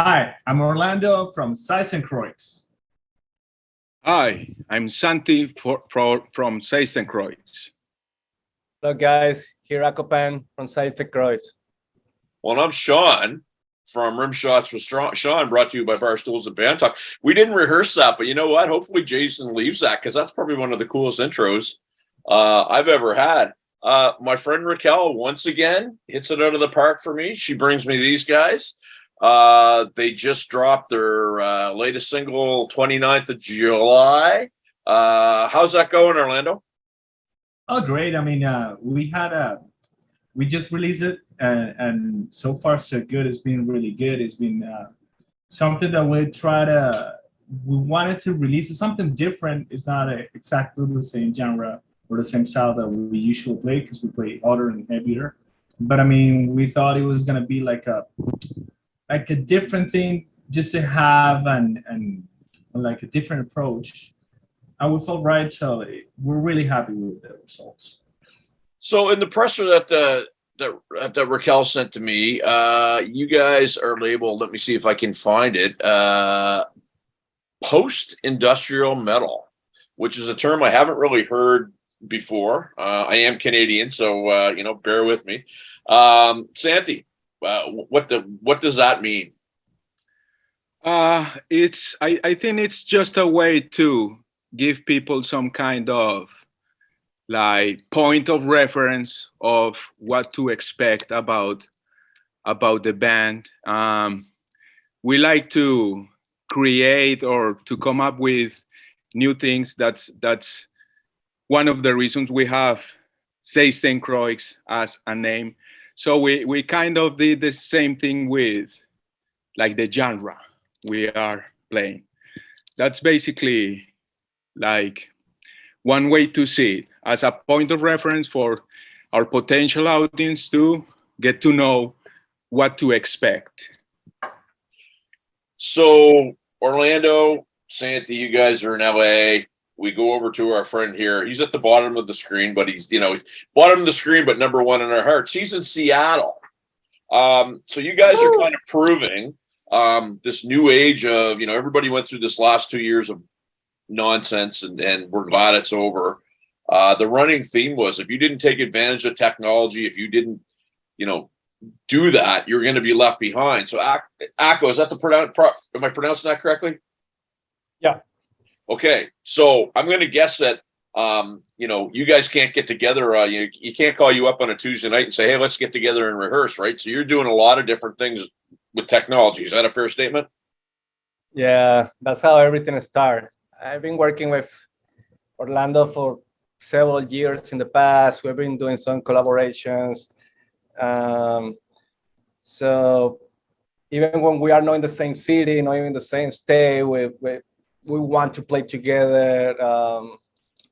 Hi, I'm Orlando from Zeistencroix. Hi, I'm Santi from Zeistencroix. Hello guys, here Akopan from Zeistencroix. Well, I'm Sean from Rimshots with Sean, brought to you by Barstools and Bandtalk. We didn't rehearse that, but you know what? Hopefully Jason leaves that because that's probably one of the coolest intros I've ever had. My friend Raquel, once again, hits it out of the park for me. She brings me these guys. They just dropped their latest single, 29th of July. How's that going, Orlando? Oh, great. I mean, we just released it and so far so good. It's been really good. It's been something that we wanted to release something different. It's not exactly the same genre or the same style that we usually play because we play harder and heavier. But I mean, we thought it was going to be like a different thing just to have and like a different approach. And we felt right, so we're really happy with the results. So in the presser that Raquel sent to me, you guys are labeled, let me see if I can find it, post-industrial metal, which is a term I haven't really heard before. I am Canadian, so bear with me. Santi, what does that mean? I think it's just a way to give people some kind of like point of reference of what to expect about the band. We like to create or to come up with new things. That's one of the reasons we have Zeistencroix as a name. So we kind of did the same thing with like the genre we are playing. That's basically like one way to see it, as a point of reference for our potential audience to get to know what to expect. So Orlando, Santi, you guys are in LA. We go over to our friend here. He's at the bottom of the screen, but he's bottom of the screen, but number one in our hearts. He's in Seattle. So you guys are kind of proving this new age of, everybody went through this last 2 years of nonsense and we're glad it's over. The running theme was if you didn't take advantage of technology, if you didn't, do that, you're going to be left behind. So Akko, is that am I pronouncing that correctly? Yeah. Okay. So I'm going to guess that, you guys can't get together. You can't call you up on a Tuesday night and say, hey, let's get together and rehearse, right? So you're doing a lot of different things with technology. Is that a fair statement? Yeah, that's how everything started. I've been working with Orlando for several years in the past. We've been doing some collaborations. So even when we are not in the same city, not even in the same state, we want to play together.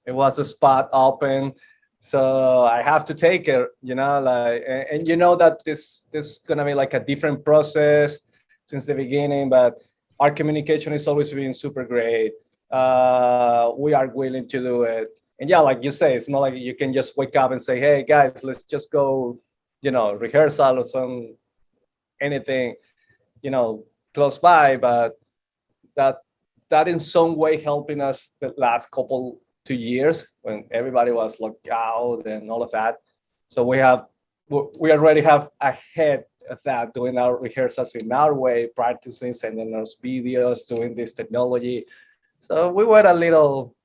It was a spot open, so I have to take it, and that this is gonna be like a different process since the beginning, but our communication has always been super great. We are willing to do it. And yeah, like you say, it's not like you can just wake up and say, hey guys, let's just go, rehearsal or anything, close by, but that in some way helping us the last 2 years when everybody was locked out and all of that. So we already have ahead of that, doing our rehearsals in our way, practicing, sending us videos, doing this technology. So we were a little,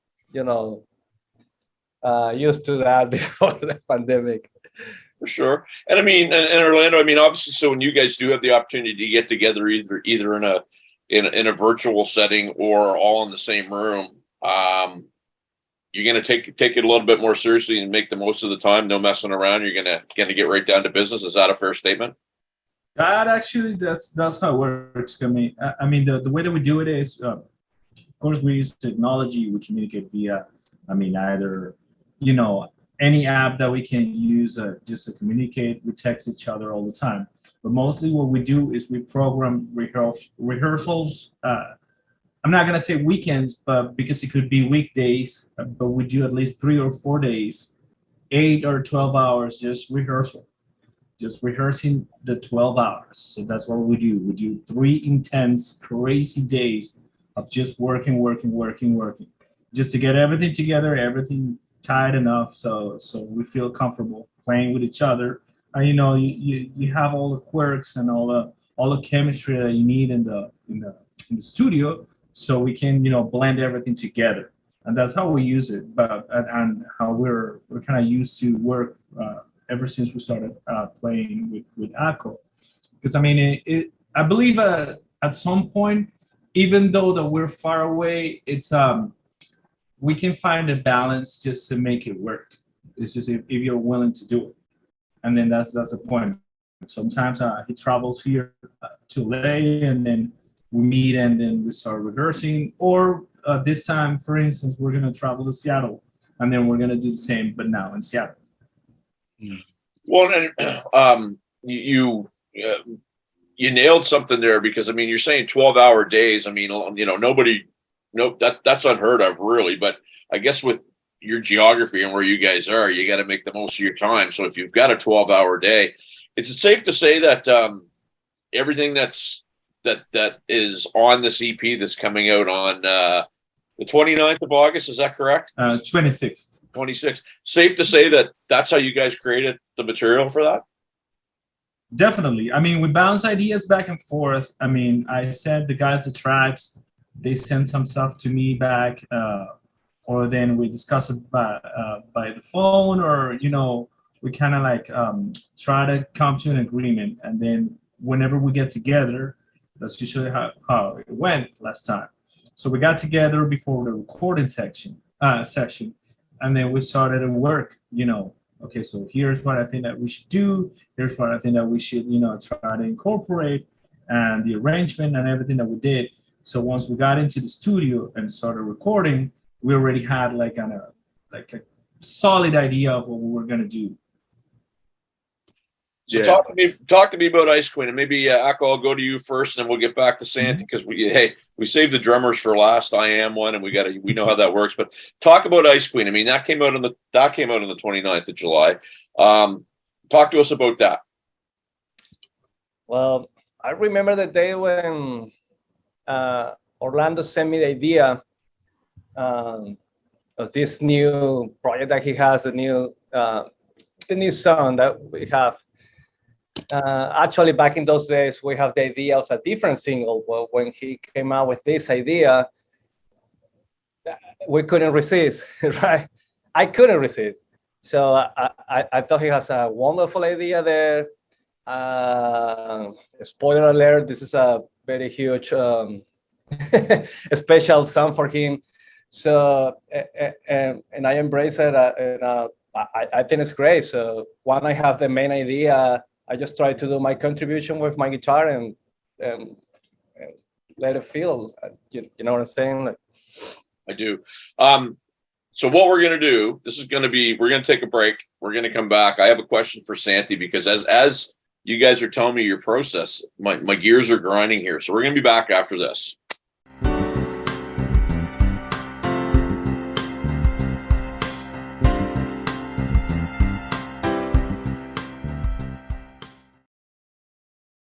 used to that before the pandemic. For sure. And I mean, and Orlando, obviously, so when you guys do have the opportunity to get together either in a virtual setting or all in the same room, you're going to take it a little bit more seriously and make the most of the time, no messing around. You're going to get right down to business. Is that a fair statement? That's how it works. The way that we do it is, of course, we use technology. We communicate via, either, any app that we can use just to communicate. We text each other all the time. But mostly what we do is we program rehearsals. I'm not going to say weekends, but because it could be weekdays, but we do at least 3 or 4 days, 8 or 12 hours, just rehearsal. just rehearsing the 12 hours. So that's what we do. We do 3 intense, crazy days of just working, just to get everything together, everything tight enough, so we feel comfortable playing with each other. And you have all the quirks and all the chemistry that you need in the studio, so we can blend everything together. And that's how we use it, but and how we're kind of used to work ever since we started playing with Akko. Because I mean, I believe at some point, even though that we're far away, it's we can find a balance just to make it work. It's just if you're willing to do it, and then that's the point. Sometimes he travels here to LA, and then we meet, and then we start rehearsing. Or this time, for instance, we're gonna travel to Seattle, and then we're gonna do the same, but now in Seattle. Well, and you nailed something there, because I mean, you're saying 12-hour days. I mean, that's unheard of, really. But I guess with your geography and where you guys are, you got to make the most of your time. So if you've got a 12-hour day, it's safe to say that everything that is on this EP that's coming out on the 29th of August, is that correct? 26th. 26th. Safe to say that that's how you guys created the material for that? Definitely. I mean, we bounce ideas back and forth. I mean, I sent the guys the tracks. They send some stuff to me back, or then we discuss it by the phone, or we kind of like try to come to an agreement. And then whenever we get together, that's usually how it went last time. So we got together before the recording session, and then we started to work. Okay, so here's what I think that we should do. Here's what I think that we should, try to incorporate, and the arrangement and everything that we did. So once we got into the studio and started recording, we already had like a solid idea of what we were gonna do. So yeah. Talk to me about Ice Queen, and maybe Akko, I'll go to you first, and then we'll get back to Santi, because we saved the drummers for last. I am one, and we know how that works. But talk about Ice Queen. I mean, that came out on the 29th of July. Talk to us about that. Well, I remember the day when Orlando sent me the idea of this new project that he has, the new song that we have. Actually, back in those days, we have the idea of a different single. But when he came out with this idea, we couldn't resist, right? I couldn't resist. So I thought he has a wonderful idea there. Spoiler alert, this is a very huge special song for him. So, and I embrace it, and I think it's great. So when I have the main idea, I just try to do my contribution with my guitar and let it feel. You know what I'm saying? Like, I do. So what we're going to do, we're going to take a break. We're going to come back. I have a question for Santi, because as you guys are telling me your process, my gears are grinding here. So we're going to be back after this.